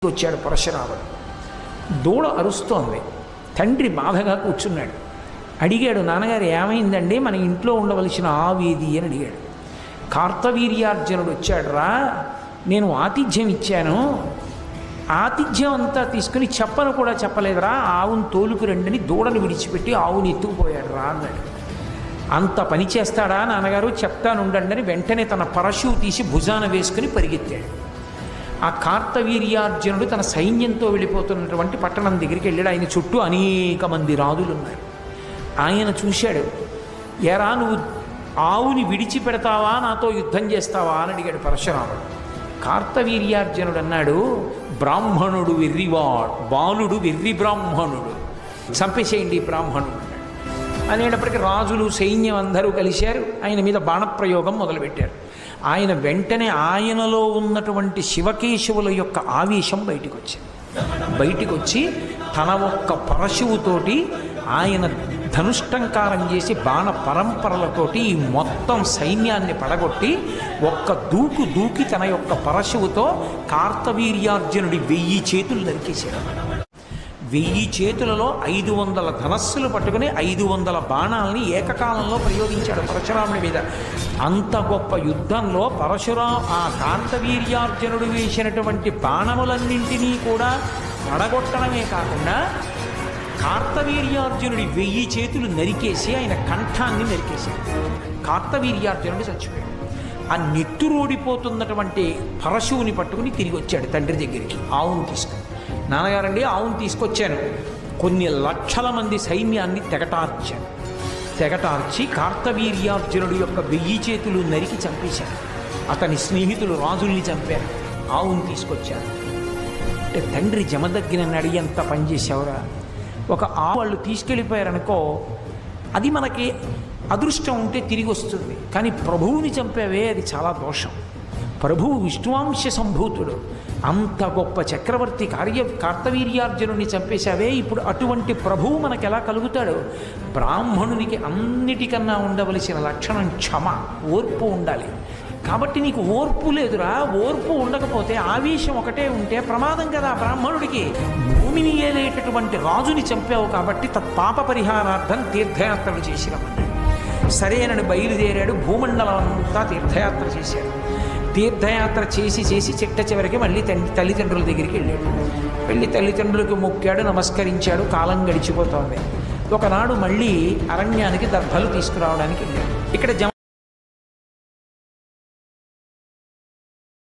వచ్చాడు పరశురాముడు. దూడ అరుస్తోంది. తండ్రి బాధగా కూర్చున్నాడు. అడిగాడు, నాన్నగారు ఏమైందండి, మన ఇంట్లో ఉండవలసిన ఆవేది అని అడిగాడు. కార్తవీర్యార్జునుడు వచ్చాడు రా, నేను ఆతిథ్యం ఇచ్చాను, ఆతిథ్యం అంతా తీసుకుని చెప్పను కూడా చెప్పలేదురా, ఆవును తోలుకు రండని దూడను విడిచిపెట్టి ఆవుని ఎత్తుకుపోయాడు రా అన్నాడు. అంత పని చేస్తాడా నాన్నగారు, చెప్తానుండండి అని వెంటనే తన పరశువు తీసి భుజాన వేసుకుని పరిగెత్తాడు. ఆ కార్తవీర్యార్జునుడు తన సైన్యంతో వెళ్ళిపోతున్నటువంటి పట్టణం దగ్గరికి వెళ్ళాడు. ఆయన చుట్టూ అనేక మంది రాజులు ఉన్నారు. ఆయన చూశాడు. ఎరా, నువ్వు ఆవుని విడిచిపెడతావా, నాతో యుద్ధం చేస్తావా అని అడిగాడు పరశురాముడు. కార్తవీర్యార్జునుడు అన్నాడు, బ్రాహ్మణుడు వెర్రివాడు, బాలుడు వెర్రి బ్రాహ్మణుడు, చంపేసేయండి బ్రాహ్మణుడు అనేటప్పటికీ రాజులు సైన్యం అందరూ కలిశారు. ఆయన మీద బాణప్రయోగం మొదలుపెట్టారు. ఆయన వెంటనే ఆయనలో ఉన్నటువంటి శివకేశవుల యొక్క ఆవేశం బయటికి వచ్చి తన ఒక్క పరశువుతోటి ఆయన ధనుష్టంకారం చేసి బాణ పరంపరలతోటి ఈ మొత్తం సైన్యాన్ని పడగొట్టి ఒక్క దూకి తన యొక్క పరశువుతో కార్తవీర్యార్జునుడి 1000 చేతులు నరికేశాడు. 1000 చేతులలో 500 ధనస్సులు పట్టుకుని 500 బాణాలని ఏకకాలంలో ప్రయోగించాడు పరశురాముడి మీద. అంత గొప్ప యుద్ధంలో ఆ కార్తవీర్యార్జునుడు వేసినటువంటి బాణములన్నింటినీ కూడా పడగొట్టడమే కాకుండా కార్తవీర్యార్జునుడి 1000 చేతులు నరికేసి ఆయన కంఠాన్ని నరికేశాడు. కార్తవీర్యార్జునుడు చచ్చిపోయాడు. ఆ నెత్తురోడిపోతున్నటువంటి పరశువుని పట్టుకుని తిరిగి వచ్చాడు తండ్రి దగ్గరికి ఆవును తీసుకుని. నాన్నగారండి, ఆవును తీసుకొచ్చాను. కొన్ని లక్షల మంది సైన్యాన్ని తెగటార్చి కార్తవీర్యార్జునుడి యొక్క 1000 చేతులు నరికి చంపేశారు. అతని స్నేహితులు రాజుల్ని చంపారు. ఆవును తీసుకొచ్చారు. అంటే తండ్రి జమదగ్గినన్నాడు, ఎంత పనిచేసావురా, ఒక వాళ్ళు తీసుకెళ్ళిపోయారనుకో, అది మనకి అదృష్టం ఉంటే తిరిగి వస్తుంది, కానీ ప్రభువుని చంపావే అది చాలా దోషం. ప్రభువు విష్ణువాంశ సంభూతుడు, అంత గొప్ప చక్రవర్తి కార్తవీర్యార్జునుడిని చంపేశావే, ఇప్పుడు అటువంటి ప్రభువు మనకు ఎలా కలుగుతాడు? బ్రాహ్మణునికి అన్నిటికన్నా ఉండవలసిన లక్షణం క్షమ, ఓర్పు ఉండాలి. కాబట్టి నీకు ఓర్పు లేదురా. ఓర్పు ఉండకపోతే ఆవేశం ఒకటే ఉంటే ప్రమాదం కదా బ్రాహ్మణుడికి. భూమిని ఏలేటటువంటి రాజుని చంపావు కాబట్టి తత్పాప పరిహారార్థం తీర్థయాత్రలు చేసిరమన్నాడు. సరేనని బయలుదేరాడు. భూమండలం అంతా తీర్థయాత్ర చేశాడు. తీర్థయాత్ర చేసి చిట్ట చివరికి మళ్ళీ తల్లిదండ్రుల దగ్గరికి వెళ్ళాడు. వెళ్ళి తల్లిదండ్రులకు మొక్కాడు, నమస్కరించాడు. కాలం గడిచిపోతోంది. ఒకనాడు మళ్ళీ అరణ్యానికి దర్భలు తీసుకురావడానికి వెళ్ళాడు. ఇక్కడ